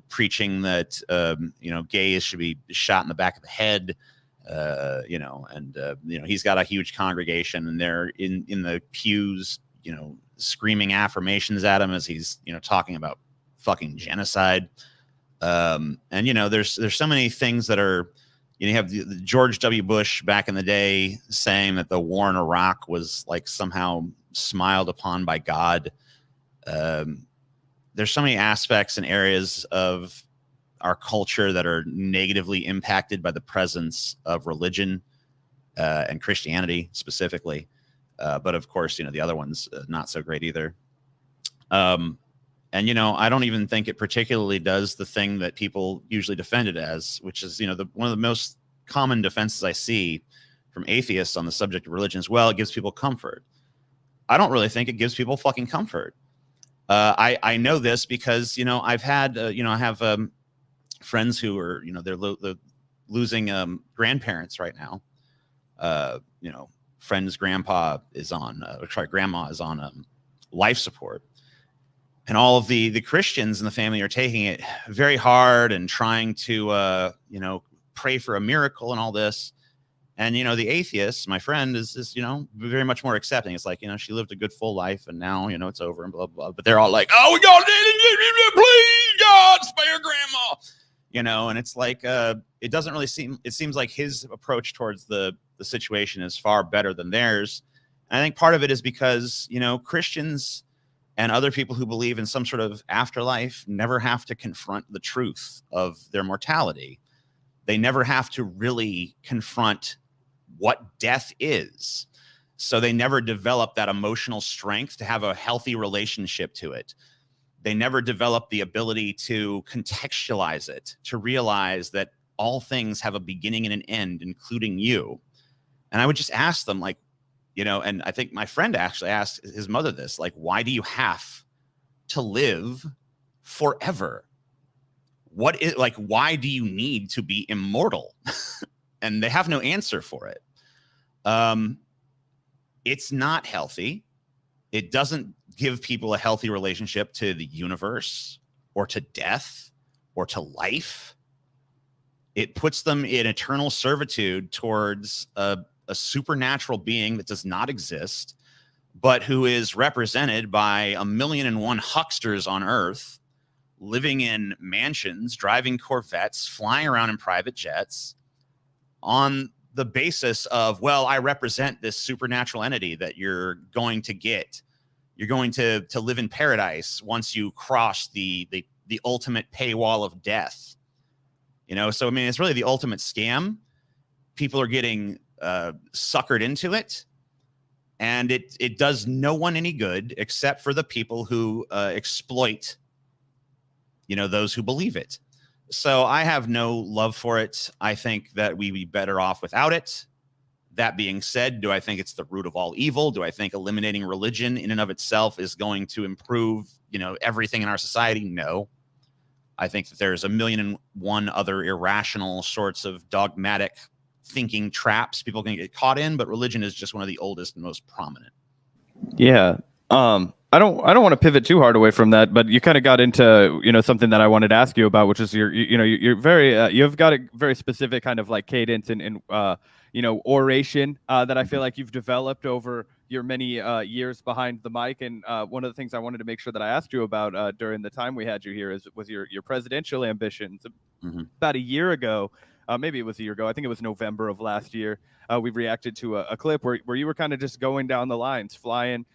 preaching that, gays should be shot in the back of the head, he's got a huge congregation and they're in the pews, screaming affirmations at him as he's, talking about fucking genocide. There's so many things that are, you have the George W. Bush back in the day saying that the war in Iraq was like somehow smiled upon by God. There's so many aspects and areas of our culture that are negatively impacted by the presence of religion and Christianity specifically. But of course, the other ones not so great either. I don't even think it particularly does the thing that people usually defend it as, which is, one of the most common defenses I see from atheists on the subject of religion as well. It gives people comfort. I don't really think it gives people fucking comfort. I know this because, I've had, I have friends who are, they're losing grandparents right now. Friend's grandma is on life support. And all of the Christians in the family are taking it very hard and trying to, pray for a miracle and all this. And, the atheist, my friend, is very much more accepting. It's like, she lived a good full life and now, it's over and blah, blah, blah. But they're all like, oh, God, please, God, spare grandma, and it's like, it doesn't really it seems like his approach towards the situation is far better than theirs. And I think part of it is because, Christians And other people who believe in some sort of afterlife never have to confront the truth of their mortality. They never have to really confront what death is. So they never develop that emotional strength to have a healthy relationship to it. They never develop the ability to contextualize it, to realize that all things have a beginning and an end, including you. And I would just ask them, like, and I think my friend actually asked his mother this, like, why do you have to live forever? Why do you need to be immortal? And they have no answer for it. It's not healthy. It doesn't give people a healthy relationship to the universe or to death or to life. It puts them in eternal servitude towards a supernatural being that does not exist, but who is represented by 1,000,001 hucksters on Earth, living in mansions, driving Corvettes, flying around in private jets, on the basis of, well, I represent this supernatural entity that you're going to get. You're going to live in paradise once you cross the ultimate paywall of death. So I mean, it's really the ultimate scam. People are getting suckered into it, and it does no one any good except for the people who exploit those who believe it. So I have no love for it. I think that we'd be better off without it. That being said, do I think it's the root of all evil? Do I think eliminating religion in and of itself is going to improve everything in our society? No. I think that there's 1,000,001 other irrational sorts of dogmatic thinking traps people can get caught in, but religion is just one of the oldest and most prominent. Yeah. I don't want to pivot too hard away from that, but you kind of got into, something that I wanted to ask you about, which is you're very, you've got a very specific kind of like cadence and oration that I feel like you've developed over your many years behind the mic. And one of the things I wanted to make sure that I asked you about during the time we had you here was your presidential ambitions. Mm-hmm. About a year ago, maybe it was a year ago, I think it was November of last year, we reacted to a clip where you were kind of just going down the lines, flying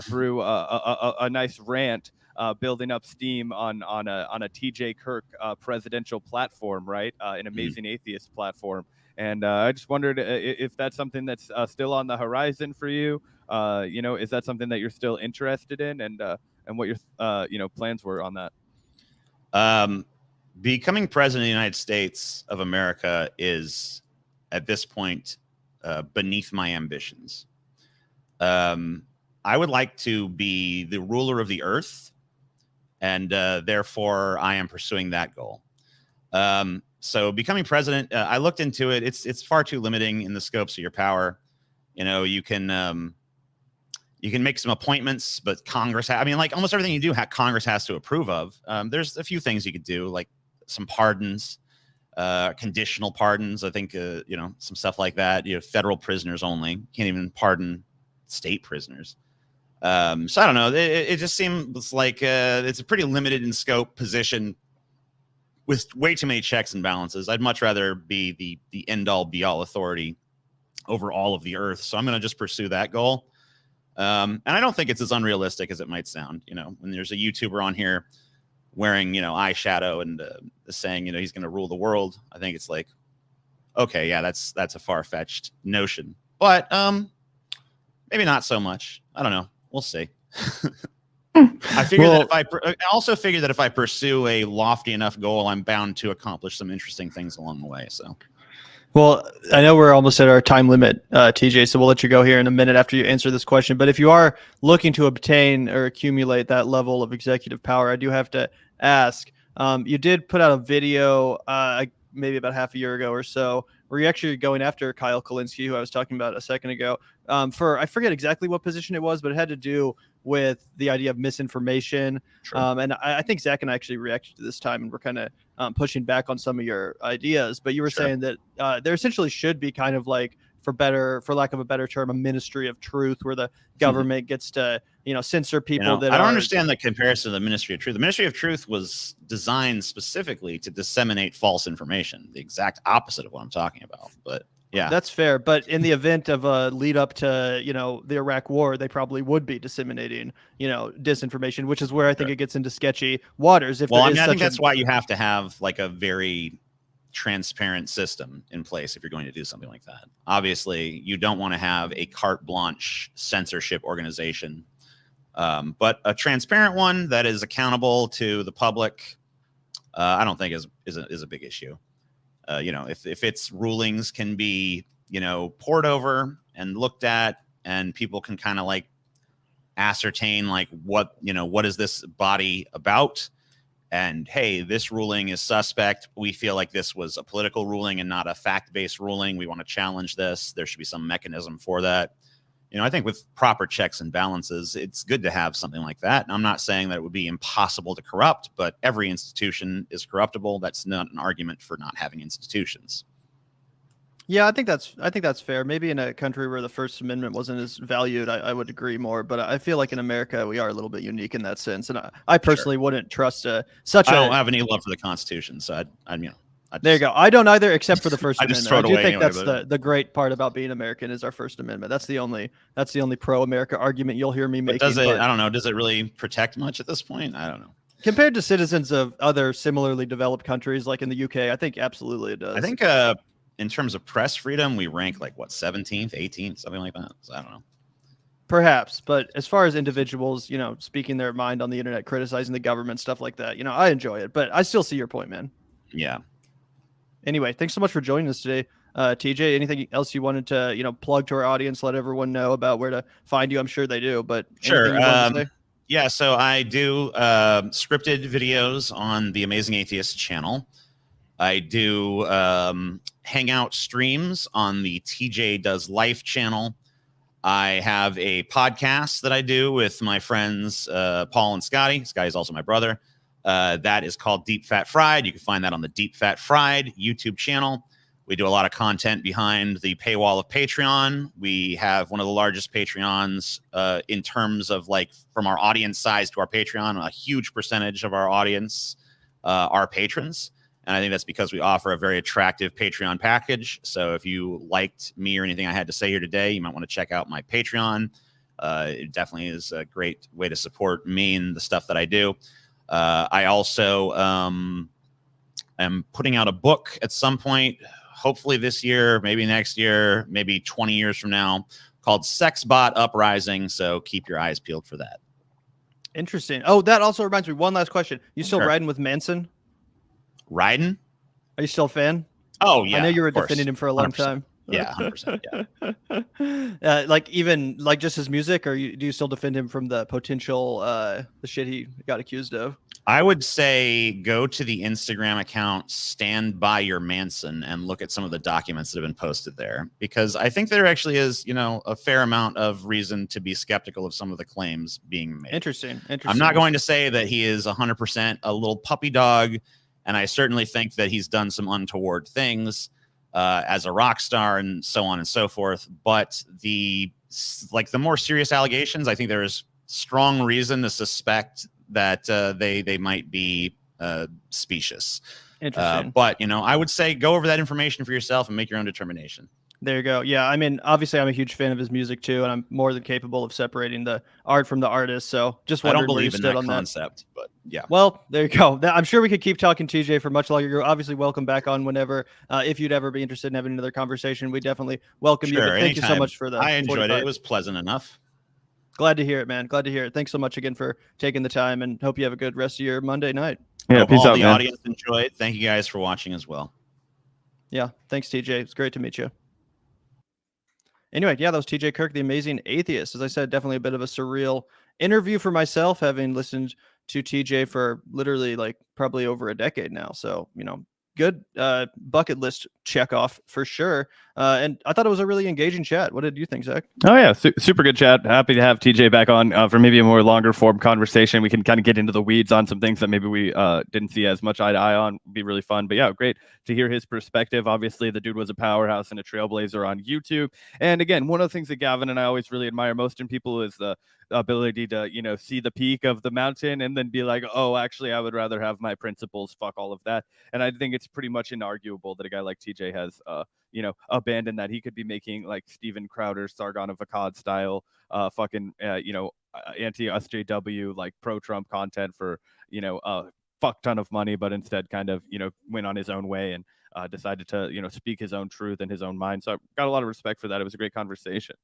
through a nice rant, building up steam on a TJ Kirk presidential platform, right? An Amazing Atheist platform. And I just wondered if that's something that's still on the horizon for you. Is that something that you're still interested in, and what your plans were on that? Becoming president of the United States of America is, at this point, beneath my ambitions. I would like to be the ruler of the earth, and therefore I am pursuing that goal. So becoming president, I looked into it. It's far too limiting in the scopes of your power. You can make some appointments, but Congress, like almost everything you do, Congress has to approve of. There's a few things you could do, like some pardons, conditional pardons. I think, some stuff like that. Federal prisoners only. Can't even pardon state prisoners. So I don't know. It just seems like it's a pretty limited in scope position with way too many checks and balances. I'd much rather be the end all be all authority over all of the earth. So I'm going to just pursue that goal. And I don't think it's as unrealistic as it might sound. When there's a YouTuber on here wearing, eyeshadow and saying, he's going to rule the world. I think it's like, okay, yeah, that's a far-fetched notion, but maybe not so much. I don't know. We'll see. I also figure that if I pursue a lofty enough goal, I'm bound to accomplish some interesting things along the way. So, well, I know we're almost at our time limit, TJ, so we'll let you go here in a minute after you answer this question. But if you are looking to obtain or accumulate that level of executive power, I do have to ask, you did put out a video maybe about half a year ago or so, where you're actually going after Kyle Kulinski, who I was talking about a second ago, for, I forget exactly what position it was, but it had to do with the idea of misinformation. Sure. And I think Zach and I actually reacted to this time, and we're kind of pushing back on some of your ideas. But you were saying that there essentially should be kind of like, for lack of a better term, a ministry of truth, where the government gets to, censor people that I don't understand the comparison to the Ministry of Truth. The Ministry of Truth was designed specifically to disseminate false information, the exact opposite of what I'm talking about. But Yeah. That's fair, but in the event of a lead up to, the Iraq war, they probably would be disseminating, disinformation, which is where I think it gets into sketchy waters. If Well, there I is mean, I think such that's why you have to have like a very transparent system in place if you're going to do something like that. Obviously, you don't want to have a carte blanche censorship organization, but a transparent one that is accountable to the public, I don't think is a big issue. If its rulings can be, poured over and looked at, and people can kind of like ascertain like what is this body about, and hey, this ruling is suspect. We feel like this was a political ruling and not a fact-based ruling. We want to challenge this. There should be some mechanism for that. I think with proper checks and balances, it's good to have something like that. And I'm not saying that it would be impossible to corrupt, but every institution is corruptible. That's not an argument for not having institutions. Yeah, I think that's fair. Maybe in a country where the First Amendment wasn't as valued, I would agree more. But I feel like in America, we are a little bit unique in that sense. And I personally wouldn't trust I don't have any love for the Constitution, so there you go. I don't either, except for the First Amendment. I do think that's the great part about being American is our First Amendment. That's the only pro-America argument you'll hear me making. Does it? I don't know. Does it really protect much at this point? I don't know. Compared to citizens of other similarly developed countries, like in the UK, I think absolutely it does. I think in terms of press freedom, we rank like 17th, 18th, something like that. So I don't know. Perhaps, but as far as individuals, speaking their mind on the internet, criticizing the government, stuff like that, I enjoy it. But I still see your point, man. Yeah. Anyway, thanks so much for joining us today, TJ. Anything else you wanted to, plug to our audience? Let everyone know about where to find you. I'm sure they do, but sure. Yeah, so I do scripted videos on the Amazing Atheist channel. I do hangout streams on the TJ Does Life channel. I have a podcast that I do with my friends Paul and Scotty. Scotty's also my brother. That is called Deep Fat Fried. You can find that on the Deep Fat Fried YouTube channel. We do a lot of content behind the paywall of Patreon. We have one of the largest Patreons in terms of like from our audience size to our Patreon. A huge percentage of our audience are patrons. And I think that's because we offer a very attractive Patreon package. So if you liked me or anything I had to say here today, you might want to check out my Patreon. It definitely is a great way to support me and the stuff that I do. I also am putting out a book at some point, hopefully this year, maybe next year, maybe 20 years from now, called Sex Bot Uprising. So keep your eyes peeled for that. Interesting. Oh, that also reminds me. One last question. You still Sure. riding with Manson? Riding? Are you still a fan? Oh, yeah. I know you were defending him for a long 100%. time. Yeah, 100%. Yeah. Like even like just his music, or do you still defend him from the potential the shit he got accused of? I would say go to the Instagram account, Stand By Your Manson, and look at some of the documents that have been posted there, because I think there actually is, a fair amount of reason to be skeptical of some of the claims being made. Interesting. I'm not going to say that he is 100% a little puppy dog, and I certainly think that he's done some untoward things as a rock star and so on and so forth. But the more serious allegations, I think there is strong reason to suspect that they might be specious. Interesting. But I would say go over that information for yourself and make your own determination. There you go. Yeah, I mean, obviously, I'm a huge fan of his music too, and I'm more than capable of separating the art from the artist. So, just I don't wondering where you believe in stood that on concept, but yeah. Well, there you go. I'm sure we could keep talking, TJ, for much longer. You're obviously welcome back on whenever. If you'd ever be interested in having another conversation, we definitely welcome you. But thank you so much for the. I enjoyed 45. it. It was pleasant enough. Glad to hear it, man. Glad to hear it. Thanks so much again for taking the time, and hope you have a good rest of your Monday night. Yeah, peace out, the man. audience enjoyed. Thank you guys for watching as well. Yeah, thanks, TJ. It's great to meet you. Anyway, yeah, that was TJ Kirk, the Amazing Atheist. As I said, definitely a bit of a surreal interview for myself, having listened to TJ for literally like probably over a decade now. So, good bucket list check off for sure. And I thought it was a really engaging chat. What did you think, Zach? Oh yeah, super good chat. Happy to have TJ back on for maybe a more longer form conversation. We can kind of get into the weeds on some things that maybe we didn't see as much eye to eye on. It'd be really fun. But yeah, great to hear his perspective. Obviously, the dude was a powerhouse and a trailblazer on YouTube. And again, one of the things that Gavin and I always really admire most in people is the ability to see the peak of the mountain and then be like, oh, actually, I would rather have my principles. Fuck all of that. And I think it's pretty much inarguable that a guy like TJ has abandon that. He could be making like Steven Crowder, Sargon of Akkad style, anti-SJW, like pro-Trump content for, a fuck ton of money, but instead kind of, went on his own way and decided to, speak his own truth in his own mind. So I got a lot of respect for that. It was a great conversation.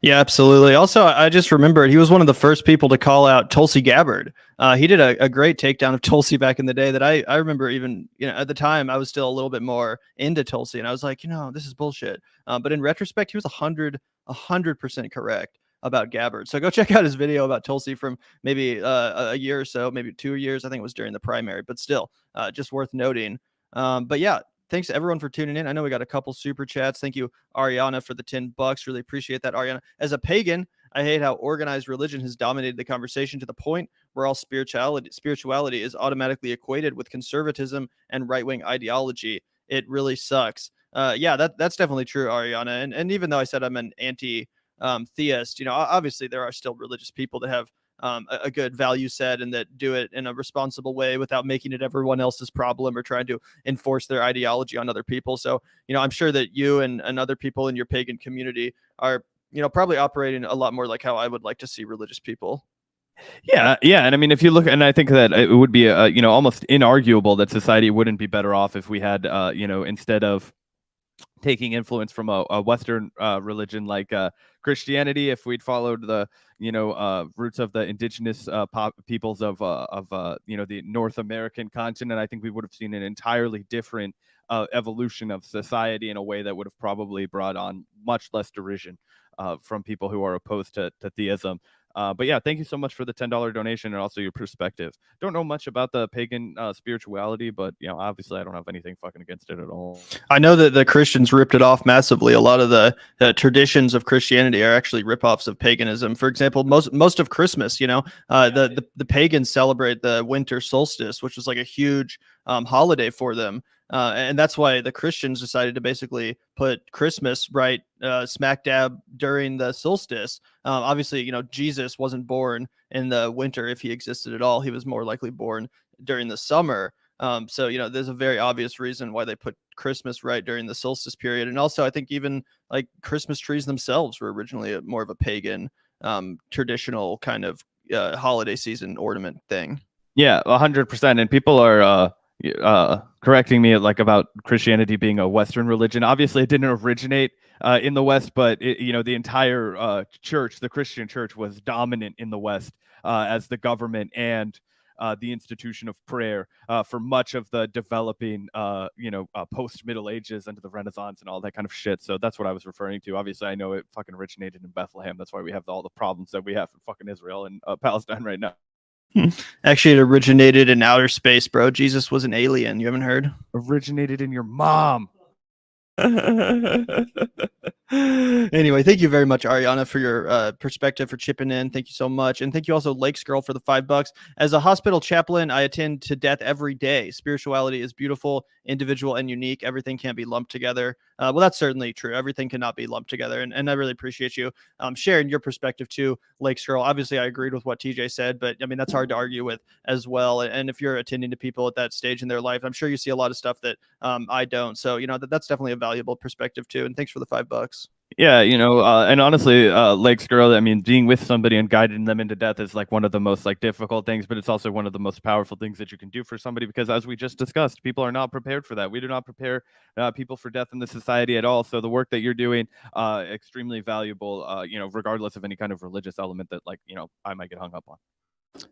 Yeah, absolutely. Also, I just remembered he was one of the first people to call out Tulsi Gabbard. He did a great takedown of Tulsi back in the day that I remember even, at the time I was still a little bit more into Tulsi and I was like, this is bullshit. But in retrospect, he was 100% correct about Gabbard. So go check out his video about Tulsi from maybe a year or so, maybe 2 years. I think it was during the primary, but still just worth noting. But yeah, thanks to everyone for tuning in. I know we got a couple super chats. Thank you, Ariana, for the $10. Really appreciate that, Ariana. As a pagan, I hate how organized religion has dominated the conversation to the point where all spirituality is automatically equated with conservatism and right-wing ideology. It really sucks. Yeah, that's definitely true, Ariana. And even though I said I'm an anti-theist, obviously there are still religious people that have a good value set and that do it in a responsible way without making it everyone else's problem or trying to enforce their ideology on other people. So, I'm sure that you and other people in your pagan community are, probably operating a lot more like how I would like to see religious people. Yeah. And I mean, if you look, and I think that it would be, almost inarguable that society wouldn't be better off if we had, instead of taking influence from a Western religion like Christianity, if we'd followed the roots of the indigenous peoples of the North American continent, I think we would have seen an entirely different evolution of society in a way that would have probably brought on much less derision from people who are opposed to theism. But yeah, thank you so much for the $10 donation and also your perspective. Don't know much about the pagan spirituality, but obviously I don't have anything fucking against it at all. I know that the Christians ripped it off massively. A lot of the traditions of Christianity are actually ripoffs of paganism. For example, most of Christmas, the pagans celebrate the winter solstice, which was like a huge holiday for them. And that's why the Christians decided to basically put Christmas right smack dab during the solstice. Obviously, Jesus wasn't born in the winter if he existed at all. He was more likely born during the summer. So, there's a very obvious reason why they put Christmas right during the solstice period. And also, I think even like Christmas trees themselves were originally more of a pagan traditional kind of holiday season ornament thing. Yeah, 100%. And people are correcting me like about Christianity being a Western religion. Obviously it didn't originate in the West, but the entire church, the Christian church, was dominant in the West as the government and the institution of prayer for much of the developing post Middle Ages into the Renaissance and all that kind of shit. So that's what I was referring to. Obviously I know it fucking originated in Bethlehem. That's why we have all the problems that we have in fucking Israel and Palestine right now. Actually, it originated in outer space, bro. Jesus was an alien. You haven't heard? Originated in your mom. Anyway, thank you very much, Ariana, for your perspective, for chipping in. Thank you so much. And thank you also, Lakes Girl, for the $5. As a hospital chaplain, I attend to death every day. Spirituality is beautiful, individual, and unique. Everything can't be lumped together. Well, that's certainly true. Everything cannot be lumped together. And I really appreciate you sharing your perspective too, Lakes Girl. Obviously, I agreed with what TJ said, but I mean, that's hard to argue with as well. And if you're attending to people at that stage in their life, I'm sure you see a lot of stuff that I don't. So, that's definitely a valuable perspective too. And thanks for the $5. Yeah, and honestly, Lakes Girl, I mean, being with somebody and guiding them into death is like one of the most like difficult things, but it's also one of the most powerful things that you can do for somebody, because as we just discussed, people are not prepared for that. We do not prepare people for death in the society at all. So the work that you're doing, extremely valuable, regardless of any kind of religious element that I might get hung up on.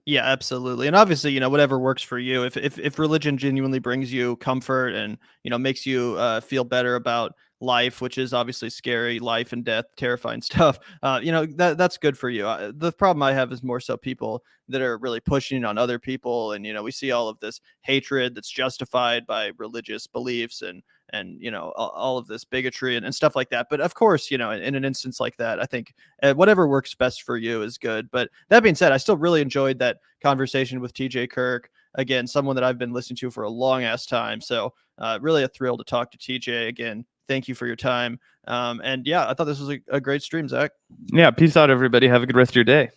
Yeah, absolutely. And obviously, whatever works for you. If religion genuinely brings you comfort and, makes you feel better about life, which is obviously scary, life and death, terrifying stuff, that's good for you. The problem I have is more so people that are really pushing on other people. And, we see all of this hatred that's justified by religious beliefs and all of this bigotry and stuff like that. But of course, in an instance like that, I think whatever works best for you is good. But that being said, I still really enjoyed that conversation with TJ Kirk. Again, someone that I've been listening to for a long ass time. So really a thrill to talk to TJ again. Thank you for your time. And yeah, I thought this was a great stream, Zach. Yeah. Peace out, everybody. Have a good rest of your day.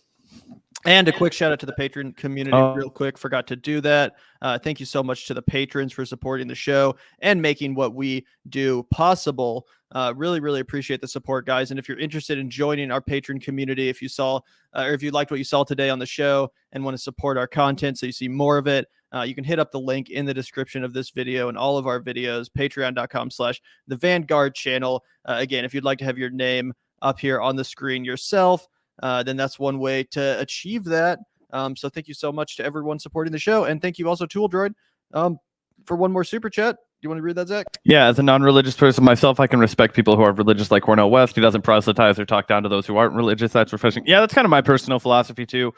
And a quick shout out to the patron community real quick. Forgot to do that. Thank you so much to the patrons for supporting the show and making what we do possible. Really appreciate the support, guys. And if you're interested in joining our patron community, if you saw or if you liked what you saw today on the show and want to support our content so you see more of it, you can hit up the link in the description of this video and all of our videos, patreon.com/the Vanguard channel. Again, if you'd like to have your name up here on the screen yourself, then that's one way to achieve that. So thank you so much to everyone supporting the show. And thank you also, Tool Droid, for one more super chat. Do you want to read that, Zach? Yeah, as a non-religious person myself, I can respect people who are religious like Cornel West. He doesn't proselytize or talk down to those who aren't religious. That's refreshing. Yeah, that's kind of my personal philosophy too.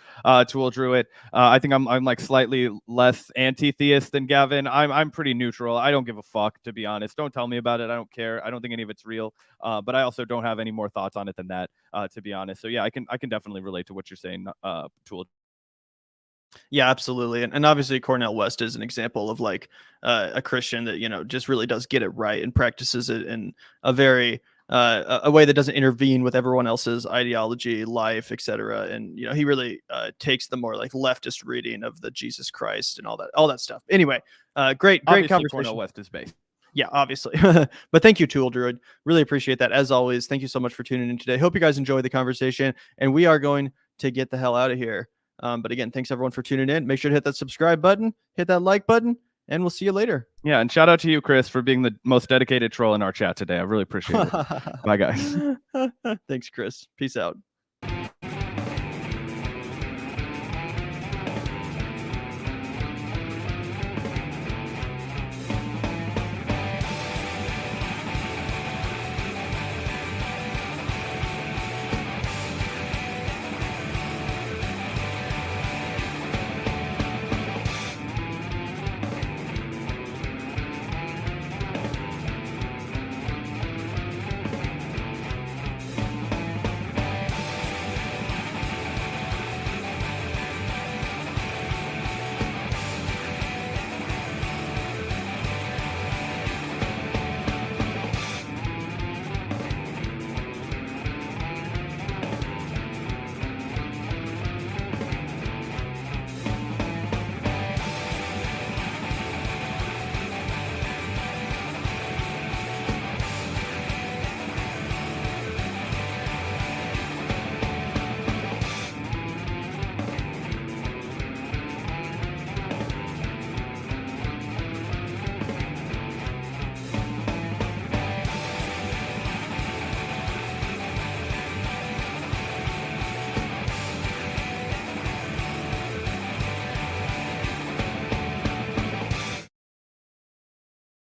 Tool Druid. I think I'm like slightly less anti-theist than Gavin. I'm pretty neutral. I don't give a fuck, to be honest. Don't tell me about it. I don't care. I don't think any of it's real. But I also don't have any more thoughts on it than that, to be honest. So yeah, I can definitely relate to what you're saying, Tool. Yeah, absolutely. And obviously Cornel West is an example of like a Christian that, you know, just really does get it right and practices it in a very a way that doesn't intervene with everyone else's ideology, life, etc. And, you know, he really takes the more like leftist reading of the Jesus Christ and all that stuff. Anyway, great Obviously, conversation. Cornel West is based. Yeah, obviously. But thank you, Tool Druid. Really appreciate that. As always, thank you so much for tuning in today. Hope you guys enjoy the conversation, and we are going to get the hell out of here. But again, thanks everyone for tuning in. Make sure to hit that subscribe button, hit that like button, and we'll see you later. Yeah, and shout out to you, Chris, for being the most dedicated troll in our chat today. I really appreciate it. Bye, guys. Thanks, Chris. Peace out.